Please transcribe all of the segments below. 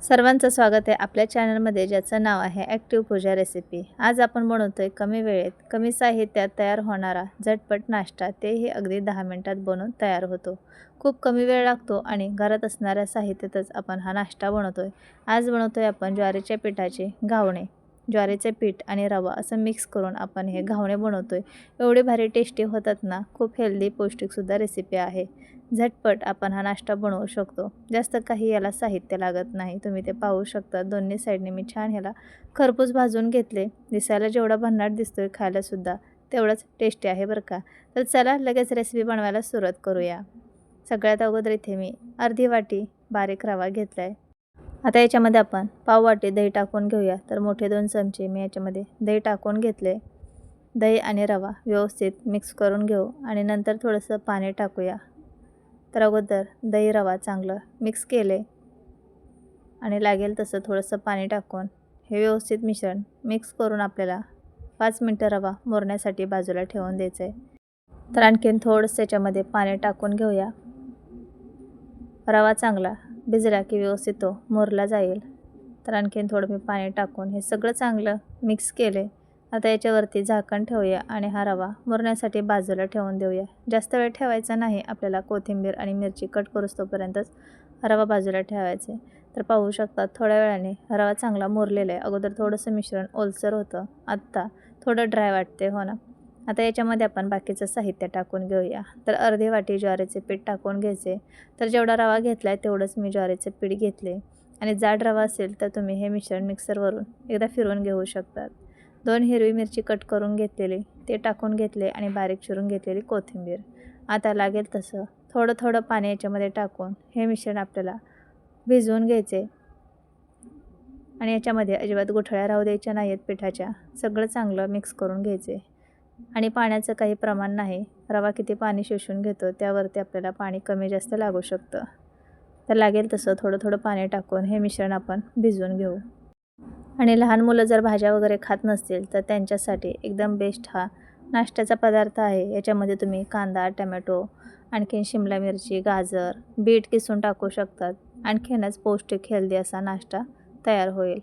सर्वांचं स्वागत आहे आपल्या चॅनलमध्ये, ज्याचं नाव आहे ॲक्टिव्ह पूजा रेसिपी। आज आपण बनवतोय कमी वेळेत कमी साहित्यात तयार होणारा झटपट नाश्ता, तेही अगदी 10 मिनिटात बनवून तयार होतो। खूप कमी वेळ लागतो आणि घरात असणाऱ्या साहित्यातच आपण हा नाश्ता बनवतोय। आज बनवतोय आपण ज्वारीच्या पिठाचे घावणे। ज्वारीचे पीठ आणि रवा असं मिक्स करून आपण हे घावणे बनवतोय। एवढे भारी टेस्टी होतात ना, खूप हेल्दी पौष्टिकसुद्धा रेसिपी आहे। झटपट आपण हा नाश्ता बनवू शकतो। जास्त काही याला साहित्य लागत नाही, तुम्ही ते पाहू शकता। दोन्ही साईडने मी छान ह्याला खरपूस भाजून घेतले। दिसायला जेवढा भन्नाट दिसतोय, खायलासुद्धा तेवढंच टेस्टी आहे बरं का। तर चला लगेच रेसिपी बनवायला सुरुवात करूया। सगळ्यात अगोदर इथे मी अर्धी वाटी बारीक रवा घेतला आहे। आता याच्यामध्ये आपण पाव वाटी दही टाकून घेऊया। तर मोठे 2 चमचे मी याच्यामध्ये दही टाकून घेतले। दही आणि रवा व्यवस्थित मिक्स करून घेऊ आणि नंतर थोडंसं पाणी टाकूया। तर अगोदर दही रवा चांगलं मिक्स केले आणि लागेल तसं थोडंसं पाणी टाकून हे व्यवस्थित मिश्रण मिक्स करून आपल्याला 5 मिनटं रवा मुरण्यासाठी बाजूला ठेवून द्यायचं आहे। तर आणखीन थोडंसं याच्यामध्ये पाणी टाकून घेऊया। रवा चांगला भिजला की व्यवस्थित तो मुरला जाईल। तर आणखीन थोडं मी पाणी टाकून हे सगळं चांगलं मिक्स केले। आता याच्यावरती झाकण ठेवूया आणि हा रवा मुरण्यासाठी बाजूला ठेवून देऊया। जास्त वेळ ठेवायचा नाही, आपल्याला कोथिंबीर आणि मिरची कट करूस्तोपर्यंतच रवा बाजूला ठेवायचा आहे। तर पाहू शकता थोड्या वेळाने रवा चांगला मुरलेला आहे। अगोदर थोडंसं मिश्रण ओलसर होतं, आत्ता थोडं ड्राय वाटते हो ना। आता याच्यामध्ये आपण बाकीचं साहित्य टाकून घेऊया। तर अर्धी वाटी ज्वारीचे पीठ टाकून घ्यायचे। तर जेवढा रवा घेतला आहे तेवढंच मी ज्वारीचे पीठ घेतले आणि जाड रवा असेल तर तुम्ही हे मिश्रण मिक्सरवरून एकदा फिरवून घेऊ शकतात। 2 हिरवी मिरची कट करून घेतलेली ते टाकून घेतले आणि बारीक चिरून घेतलेली कोथिंबीर। आता लागेल तसं थोडं थोडं पाणी याच्यामध्ये टाकून हे मिश्रण आपल्याला भिजवून घ्यायचे आणि याच्यामध्ये अजिबात गुठळ्या राहू द्यायच्या नाहीत पिठाच्या। सगळं चांगलं मिक्स करून घ्यायचे आणि पाण्याचं काही प्रमाण नाही, रवा किती पाणी शोषून घेतो त्यावरती आपल्याला पाणी कमी जास्त लागू शकतं। तर लागेल तसं थोडं थोडं पाणी टाकून हे मिश्रण आपण भिजवून घेऊ। आणि लहान मुलं जर भाज्या वगैरे खात नसतील तर त्यांच्यासाठी एकदम बेस्ट हा नाश्त्याचा पदार्थ आहे। याच्यामध्ये तुम्ही कांदा, टमॅटो, आणखीन शिमला मिरची, गाजर, बीट किसून टाकू शकतात। आणखीनच पौष्टिक हेल्दी असा नाश्ता तयार होईल।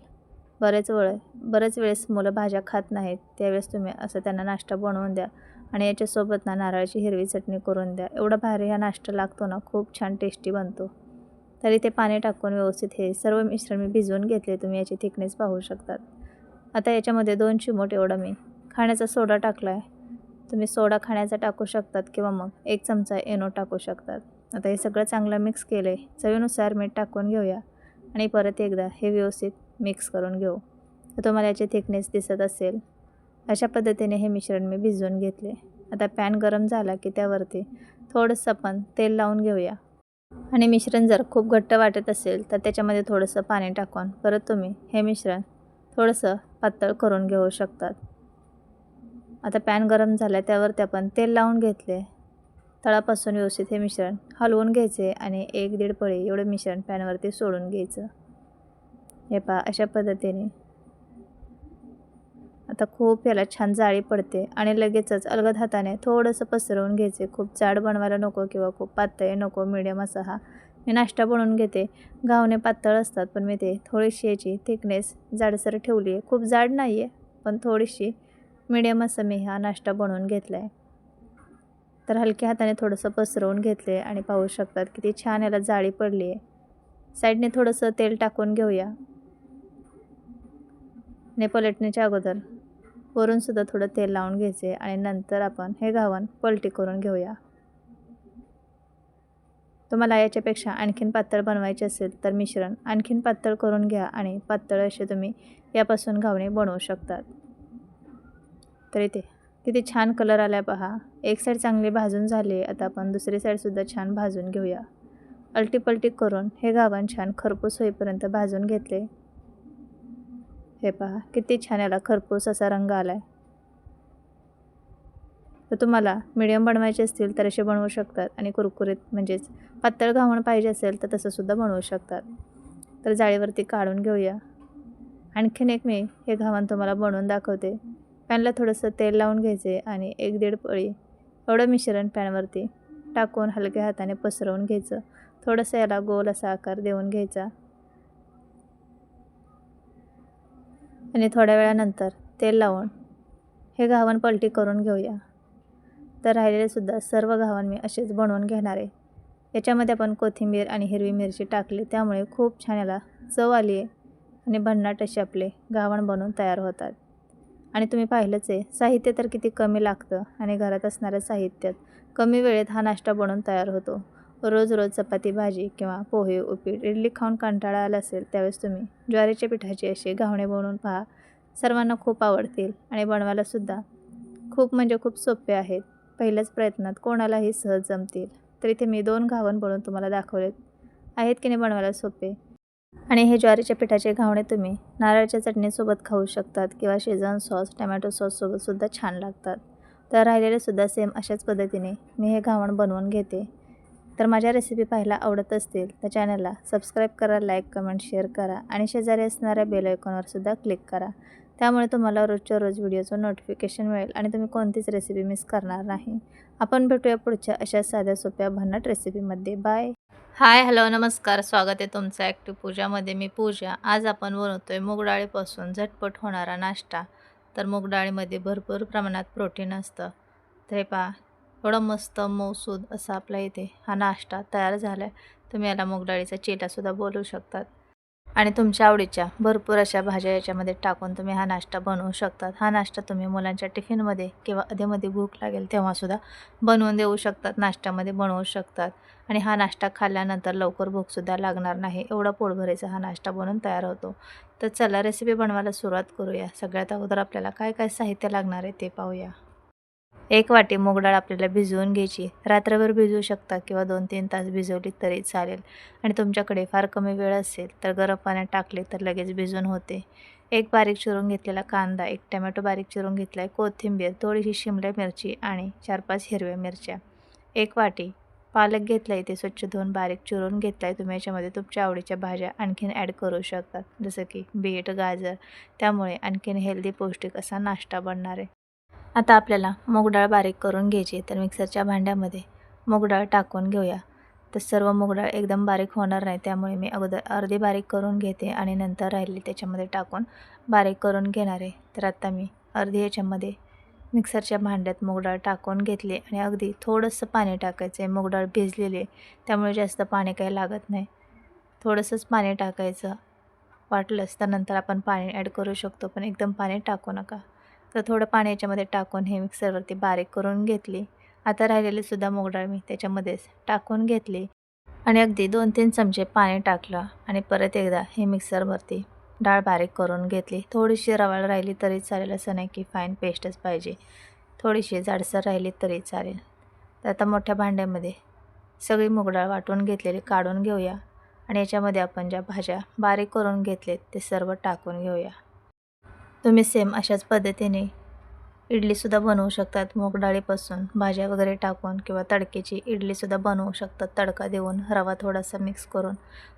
बरेच वेळेस मुलं भाज्या खात नाहीत, त्यावेळेस तुम्ही असं त्यांना नाश्ता बनवून द्या आणि याच्यासोबत ना नारळाची हिरवी चटणी करून द्या। एवढा भारी हा नाश्ता लागतो ना, खूप छान टेस्टी बनतो। तरी ते पाणी टाकून व्यवस्थित हे सर्व मिश्रण मी भिजवून घेतले, तुम्ही याची थिकनेस पाहू शकतात। आता याच्यामध्ये 2 चिमूट एवढा मी खाण्याचा सोडा टाकला आहे। तुम्ही सोडा खाण्याचा टाकू शकतात किंवा मग 1 चमचा एनो टाकू शकतात। आता हे सगळं चांगलं मिक्स केले, चवीनुसार मीठ टाकून घेऊया आणि परत एकदा हे व्यवस्थित मिक्स करून घेऊ। तर तुम्हाला याची थिकनेस दिसत असेल, अशा पद्धतीने हे मिश्रण मी भिजवून घेतले। आता पॅन गरम झाला की त्यावरती थोडंसं आपण तेल लावून घेऊया आणि मिश्रण जर खूप घट्ट वाटत असेल तर त्याच्यामध्ये थोडंसं पाणी टाकून परत तुम्ही हे मिश्रण थोडंसं पातळ करून घेऊ शकतात। आता पॅन गरम झाला, त्यावरती आपण तेल लावून घेतले। तळापासून व्यवस्थित हे मिश्रण हलवून घ्यायचे आणि 1-1.5 पळी एवढं मिश्रण पॅनवरती सोडून घ्यायचं। हे पहा अशा पद्धतीने आता खूप याला छान जाळी पडते आणि लगेचच अलगद हाताने थोडंसं पसरवून घ्यायचे। खूप जाड बनवायला नको किंवा खूप पातळ नको, मीडियम असा हा मी नाश्ता बनवून घेते। घावणे पातळ असतात, पण मी ते थोडीशी याची थिकनेस जाडसर ठेवली आहे। खूप जाड नाही आहे, पण थोडीशी मीडियम असं मी हा नाश्ता बनवून घेतला आहे। तर हलक्या हाताने थोडंसं पसरवून घेतले आणि पाहू शकतात किती छान याला जाळी पडली आहे। साईडने थोडंसं तेल टाकून घेऊया आणि पलटण्याच्या अगोदर वरूनसुद्धा थोडं तेल लावून घ्यायचे आणि नंतर आपण हे घावण पलटी करून घेऊया। तुम्हाला याच्यापेक्षा आणखीन पातळ बनवायचे असेल तर मिश्रण आणखीन पातळ करून घ्या आणि पातळ असे तुम्ही यापासून घावणे बनवू शकतात। तर इथे किती छान कलर आला आहे पहा। एक साईड चांगली भाजून झाली, आता आपण दुसरी साईडसुद्धा छान भाजून घेऊया। अलटी-पलटी करून हे घावण छान खरपूस होईपर्यंत भाजून घेतले। हे पहा किती छान याला खरपूस असा रंग आला आहे। तर तुम्हाला मीडियम बनवायचे असतील तर असे बनवू शकतात आणि कुरकुरीत म्हणजेच पातळ घावण पाहिजे असेल तर तसंसुद्धा बनवू शकतात। तर जाळीवरती काढून घेऊया। आणखीन एक मी हे घावण तुम्हाला बनवून दाखवते। पॅनला थोडंसं तेल लावून घ्यायचे आणि 1-1.5 पळी एवढं मिश्रण पॅनवरती टाकून हलक्या हाताने पसरवून घ्यायचं। थोडंसं याला गोल असा आकार देऊन घ्यायचा आणि थोड्या वेळानंतर तेल लावून हे घावन पलटी करून घेऊया. तर राहिलेलेसुद्धा सर्व घावन मी असेच बनवून घेणार आहे. याच्यामध्ये आपण कोथिंबीर आणि हिरवी मिरची टाकली, त्यामुळे खूप छान याला चव आली आहे आणि भन्नाट असे आपले घावन बनवून तयार होतात. आणि तुम्ही पाहिलंच आहे, साहित्य तर किती कमी लागतं आणि घरात असणाऱ्या साहित्यात कमी वेळेत हा नाश्ता बनवून तयार होतो. रोज रोज चपाती भाजी किंवा पोहे उपीट इडली खाऊन कंटाळा आला असेल, त्यावेळेस तुम्ही ज्वारीच्या पिठाचे असे घावणे बनवून पहा. सर्वांना खूप आवडतील आणि बनवायलासुद्धा खूप म्हणजे खूप सोपे आहेत. पहिल्याच प्रयत्नात कोणालाही सहज जमतील. तर इथे मी 2 घावन बनवून तुम्हाला दाखवलेत. आहेत की नाही बनवायला सोपे. आणि हे ज्वारीच्या पिठाचे घावणे तुम्ही नारळाच्या चटणीसोबत खाऊ शकतात किंवा शेजवान सॉस, टोमॅटो सॉससोबतसुद्धा छान लागतात. तर राहिलेलेसुद्धा सेम अशाच पद्धतीने मी हे घावण बनवून घेते. तर माझ्या रेसिपी पाहायला आवडत असतील तर चॅनलला सबस्क्राईब करा, लाईक, कमेंट, शेअर करा आणि शेजारी असणाऱ्या बेल आयकॉनवरसुद्धा क्लिक करा. त्यामुळे तुम्हाला रोजच्या रोज व्हिडिओचं नोटिफिकेशन मिळेल आणि तुम्ही कोणतीच रेसिपी मिस करणार नाही. आपण भेटूया पुढच्या अशा साध्या सोप्या भन्नाट रेसिपीमध्ये. बाय. हाय, हॅलो, नमस्कार. स्वागत आहे तुमचं ॲक्टिव्ह पूजामध्ये. मी पूजा. आज आपण बनवतोय मूग डाळीपासून झटपट होणारा नाश्ता. तर मूग डाळीमध्ये भरपूर प्रमाणात प्रोटीन असतं. तर हे पहा, एवढं मस्त मऊसूद असा आपल्या इथे हा नाश्ता तयार झाला आहे. तुम्ही याला मूग डाळीचा चिलासुद्धा बोलू शकतात. आणि तुमच्या आवडीच्या भरपूर अशा भाज्या याच्यामध्ये टाकून तुम्ही हा नाश्ता बनवू शकतात. हा नाश्ता तुम्ही मुलांच्या टिफिनमध्ये किंवा अधेमध्ये भूक लागेल तेव्हासुद्धा बनवून देऊ शकतात, नाश्त्यामध्ये बनवू शकतात. आणि हा नाश्ता खाल्ल्यानंतर लवकर भूकसुद्धा लागणार नाही, एवढा पोटभरीचा हा नाश्ता बनवून तयार होतो. तर चला रेसिपी बनवायला सुरुवात करूया. सगळ्यात अगोदर आपल्याला काय काय साहित्य लागणार आहे ते पाहूया. 1 वाटी मूग डाळ आपल्याला भिजवून घ्यायची. रात्रभर भिजवू शकता किंवा 2-3 तास भिजवली तरी चालेल. आणि तुमच्याकडे फार कमी वेळ असेल तर गरम पाण्यात टाकले तर लगेच भिजून होते. 1 बारीक चिरून घेतलेला कांदा, 1 टोमॅटो बारीक चिरून घेतला आहे, कोथिंबीर, थोडीशी शिमला मिरची आणि 4-5 हिरव्या मिरच्या. 1 वाटी पालक घेतला आहे, ते स्वच्छ धुवून बारीक चिरून घेतला आहे. तुम्ही याच्यामध्ये तुमच्या आवडीच्या भाज्या आणखीन ॲड करू शकतात, जसं की बीट, गाजर. त्यामुळे आणखीन हेल्दी पौष्टिक असा नाश्ता बनणार आहे. आता आपल्याला मूग डाळ बारीक करून घ्यायची. तर मिक्सरच्या भांड्यामध्ये मूग डाळ टाकून घेऊया. तर सर्व मूग डाळ एकदम बारीक होणार नाही, त्यामुळे मी अगोदर अर्धी बारीक करून घेते आणि नंतर राहिली त्याच्यामध्ये टाकून बारीक करून घेणार आहे. तर आता मी अर्धी याच्यामध्ये मिक्सरच्या भांड्यात मूग डाळ टाकून घेतली आणि अगदी थोडंसं पाणी टाकायचं आहे. मूग डाळ भिजलेली आहे, त्यामुळे जास्त पाणी काही लागत नाही. थोडंसंच पाणी टाकायचं. वाटलंच तर नंतर आपण पाणी ॲड करू शकतो, पण एकदम पाणी टाकू नका. तर थोडं पाणी याच्यामध्ये टाकून हे मिक्सरवरती बारीक करून घेतली. आता राहिलेलीसुद्धा मूग डाळ मी त्याच्यामध्येच टाकून घेतली आणि अगदी 2-3 चमचे पाणी टाकलं आणि परत एकदा हे मिक्सरवरती डाळ बारीक करून घेतली. थोडीशी रवाळ राहिली तरी चालेल, असं नाही की फाईन पेस्टच पाहिजे. थोडीशी जाडसर राहिली तरी चालेल. तर आता मोठ्या भांड्यामध्ये सगळी मूग डाळ वाटून घेतलेली काढून घेऊया आणि याच्यामध्ये आपण ज्या भाज्या बारीक करून घेतलेत ते सर्व टाकून घेऊया. तुम्ही सेम अशाच पद्धतीने इडलीसुद्धा बनवू शकतात. मूग डाळीपासून भाज्या वगैरे टाकून किंवा तडक्याची इडलीसुद्धा बनवू शकतात, तडका देऊन रवा थोडासा मिक्स करून.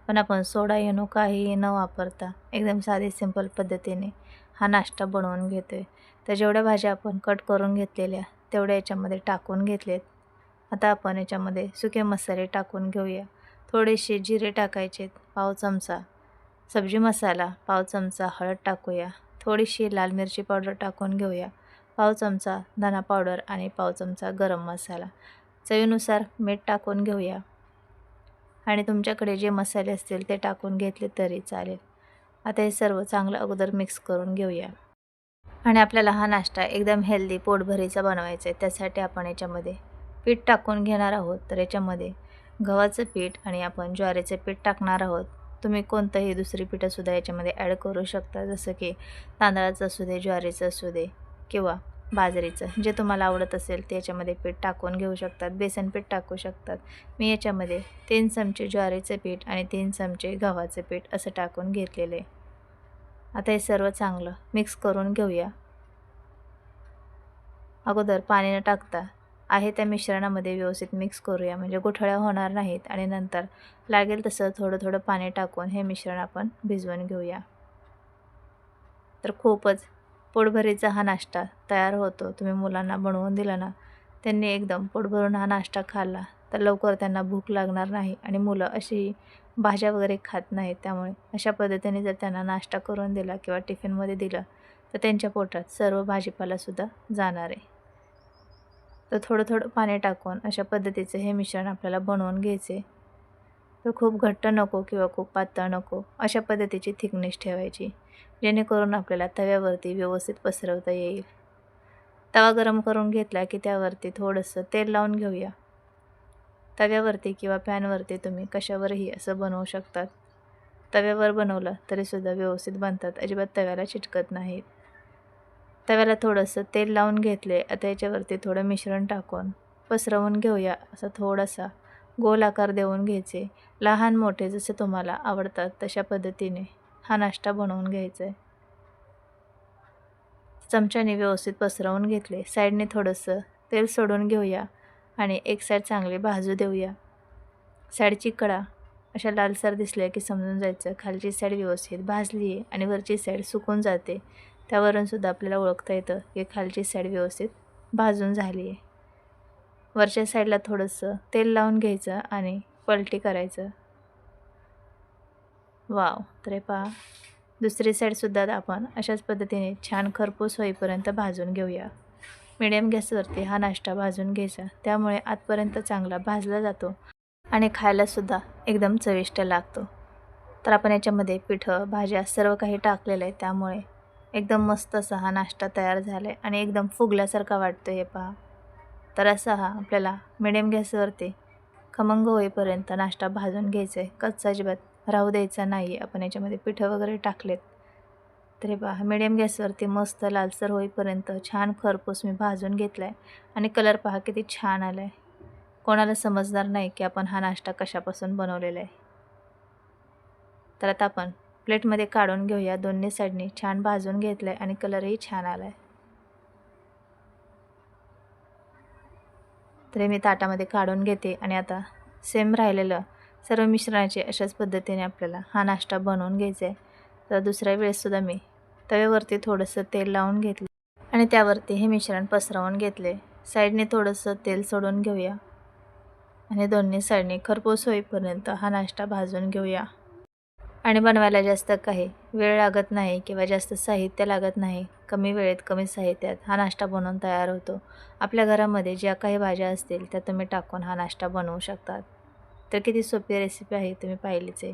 पण आपण सोडा इनो काहीही न वापरता एकदम साधी सिंपल पद्धतीने हा नाश्ता बनवून घेतो आहे. तर जेवढ्या भाज्या आपण कट करून घेतलेल्या तेवढ्या याच्यामध्ये टाकून घेतलेत. आता आपण याच्यामध्ये सुके मसाले टाकून घेऊया. थोडेसे जिरे टाकायचे, पाव चमचा सब्जी मसाला, पाव चमचा हळद टाकूया. थोडीशी लाल मिरची पावडर टाकून घेऊया, पाव चमचा धना पावडर आणि पाव चमचा गरम मसाला. चवीनुसार मीठ टाकून घेऊया आणि तुमच्याकडे जे मसाले असतील ते टाकून घेतले तरी चालेल. आता हे सर्व चांगलं अगोदर मिक्स करून घेऊया. आणि आपल्याला हा नाश्ता एकदम हेल्दी पोटभरीचा बनवायचा आहे. त्यासाठी आपण याच्यामध्ये पीठ टाकून घेणार आहोत. तर याच्यामध्ये गव्हाचं पीठ आणि आपण ज्वारीचं पीठ टाकणार आहोत. तुम्ही कोणतंही दुसरी पीठंसुद्धा याच्यामध्ये ॲड करू शकता, जसं की तांदळाचं असू दे, ज्वारीचं असू दे किंवा बाजरीचं, जे तुम्हाला आवडत असेल ते याच्यामध्ये पीठ टाकून घेऊ शकतात. बेसन पीठ टाकू शकतात. मी याच्यामध्ये 3 चमचे ज्वारीचं पीठ आणि 3 चमचे गव्हाचं पीठ असं टाकून घेतलेलं आहे. आता हे सर्व चांगलं मिक्स करून घेऊया. अगोदर पाणी न टाकता आहे त्या मिश्रणामध्ये व्यवस्थित मिक्स करूया, म्हणजे गुठळ्या होणार नाहीत. आणि नंतर लागेल तसं थोडं थोडं पाणी टाकून हे मिश्रण आपण भिजवून घेऊया. तर खूपच पोटभरीचा हा नाश्ता तयार होतो. तुम्ही मुलांना बनवून दिला ना, त्यांनी एकदम पोट भरून हा नाश्ता खाल्ला तर लवकर त्यांना भूक लागणार नाही आणि मुलं अशी भाज्या वगैरे खात नाहीत. त्यामुळे अशा पद्धतीने जर त्यांना नाश्ता करून दिला किंवा टिफिनमध्ये दिलं तर त्यांच्या पोटात सर्व भाजीपालासुद्धा जाणार आहे. तर थोडं थोडं पाणी टाकून अशा पद्धतीचं हे मिश्रण आपल्याला बनवून घ्यायचे. तर खूप घट्ट नको किंवा खूप पातळ नको, अशा पद्धतीची थिकनेस ठेवायची, जेणेकरून आपल्याला तव्यावरती व्यवस्थित पसरवता येईल. तवा गरम करून घेतला की त्यावरती थोडंसं तेल लावून घेऊया. तव्यावरती किंवा पॅनवरती तुम्ही कशावरही असं बनवू शकतात. तव्यावर बनवलं तरीसुद्धा व्यवस्थित बनतात, अजिबात तव्याला चिटकत नाहीत. तव्याला थोडंसं तेल लावून घेतले. आता याच्यावरती थोडं मिश्रण टाकून पसरवून घेऊया. असं थोडासा गोल आकार देऊन घ्यायचे. लहान मोठे जसे तुम्हाला आवडतात तशा पद्धतीने हा नाश्ता बनवून घ्यायचा आहे. चमच्याने व्यवस्थित पसरवून घेतले. साईडने थोडंसं तेल सोडून घेऊया आणि एक साईड चांगली भाजू देऊया. साईडची कडा अशा लालसर दिसल्या की समजून जायचं खालची साईड व्यवस्थित भाजली आहे आणि वरची साईड सुकून जाते. त्यावरूनसुद्धा आपल्याला ओळखता येतं की खालची साईड व्यवस्थित भाजून झाली आहे. वरच्या साईडला थोडंसं तेल लावून घ्यायचं आणि पलटी करायचं. वाव! तर हे पहा, दुसरी साईडसुद्धा आपण अशाच पद्धतीने छान खरपूस होईपर्यंत भाजून घेऊया. मिडियम गॅसवरती हा नाश्ता भाजून घ्यायचा, त्यामुळे आतपर्यंत चांगला भाजला जातो आणि खायलासुद्धा एकदम चविष्ट लागतो. तर आपण याच्यामध्ये पिठं, भाज्या सर्व काही टाकलेलं आहे, त्यामुळे एकदम मस्त असा हा नाश्ता तयार झाला आहे आणि एकदम फुगल्यासारखा वाटतो. हे पहा, तर असा हा आपल्याला मिडियम गॅसवरती खमंग होईपर्यंत नाश्ता भाजून घ्यायचा आहे. कच्चा अजिबात राहू द्यायचा नाही. आपण याच्यामध्ये पिठं वगैरे टाकलेत. तर हे पहा, मिडियम गॅसवरती मस्त लालसर होईपर्यंत छान खरपूस मी भाजून घेतला आहे आणि कलर पहा किती छान आला आहे. कोणाला समजणार नाही की आपण हा नाश्ता कशापासून बनवलेला आहे. तर आता आपण प्लेटमध्ये काढून घेऊया. दोन्ही साईडनी छान भाजून घेतलं आहे आणि कलरही छान आला आहे. तर मी ताटामध्ये काढून घेते आणि आता सेम राहिलेलं सर्व मिश्रणाचे अशाच पद्धतीने आपल्याला हा नाश्ता बनवून घ्यायचा आहे. तर दुसऱ्या वेळेससुद्धा मी तव्यावरती थोडंसं तेल लावून घेतलं आणि त्यावरती हे मिश्रण पसरवून घेतले. साईडने थोडंसं तेल सोडून घेऊया आणि दोन्ही साईडने खरपूस होईपर्यंत हा नाश्ता भाजून घेऊया. आणि बनवायला जास्त काही वेळ लागत नाही किंवा जास्त साहित्य लागत नाही. कमी वेळेत कमी साहित्यात हा नाश्ता बनवून तयार होतो. आपल्या घरामध्ये ज्या काही भाज्या असतील त्या तुम्ही टाकून हा नाश्ता बनवू शकतात. तर किती सोपी रेसिपी आहे, तुम्ही पाहिलीच आहे.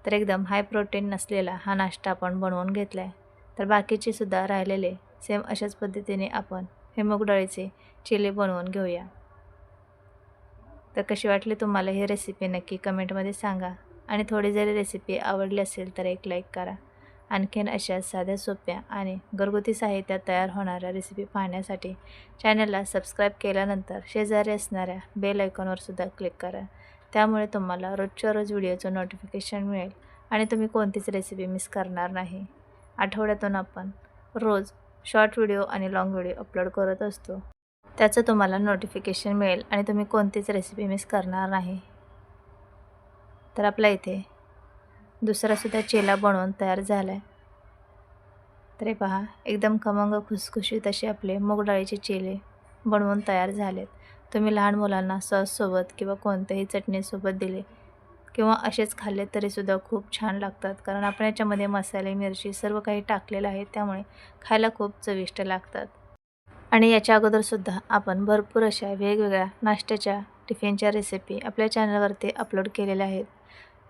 तर एकदम हाय प्रोटीन नसलेला हा नाश्ता आपण बनवून घेतला आहे. तर बाकीचे सुद्धा राहिलेले सेम अशाच पद्धतीने आपण हे मूग डाळीचे चिले बनवून घेऊया. तर कशी वाटली तुम्हाला ही रेसिपी नक्की कमेंटमध्ये सांगा आणि थोडी जरी रेसिपी आवडली असेल तर एक लाईक करा. आणखीन अशा साध्या सोप्या आणि घरगुती साहित्यात तयार होणाऱ्या रेसिपी पाहण्यासाठी चॅनलला सबस्क्राईब केल्यानंतर शेजारी असणाऱ्या बेल आयकॉनवर सुद्धा क्लिक करा. त्यामुळे तुम्हाला रोजच्या रोज व्हिडिओचं नोटिफिकेशन मिळेल आणि तुम्ही कोणतीच रेसिपी मिस करणार नाही. आठवड्यातून आपण रोज शॉर्ट व्हिडिओ आणि लाँग व्हिडिओ अपलोड करत असतो. त्याचं तुम्हाला नोटिफिकेशन मिळेल आणि तुम्ही कोणतीच रेसिपी मिस करणार नाही. तर आपल्या इथे दुसरासुद्धा चिला बनवून तयार झाला आहे. तर हे पहा, एकदम खमंग खुसखुशीत असे आपले मूग डाळीचे चिले बनवून तयार झालेत. तुम्ही लहान मुलांना सॉससोबत किंवा कोणत्याही चटणीसोबत दिले किंवा असेच खाल्ले तरीसुद्धा खूप छान लागतात. कारण आपण याच्यामध्ये मसाले, मिरची सर्व काही टाकलेलं आहे, त्यामुळे खायला खूप चविष्ट लागतात. आणि याच्या अगोदरसुद्धा आपण भरपूर अशा वेगवेगळ्या नाश्त्याच्या टिफिनच्या रेसिपी आपल्या चॅनलवरती अपलोड केलेल्या आहेत.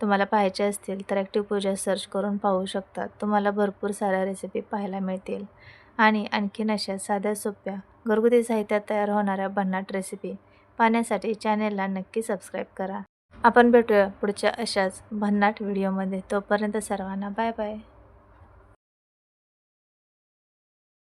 तुम्हाला पाहायच्या असतील तर ॲक्टिव्ह पूजा सर्च करून पाहू शकतात. तुम्हाला भरपूर साऱ्या रेसिपी पाहायला मिळतील. आणि आणखीन अशा साध्या सोप्या घरगुती साहित्यात तयार होणाऱ्या भन्नाट रेसिपी पाहण्यासाठी चॅनेलला नक्की सबस्क्राईब करा. आपण भेटूया पुढच्या अशाच भन्नाट व्हिडिओमध्ये. तोपर्यंत सर्वांना बाय बाय.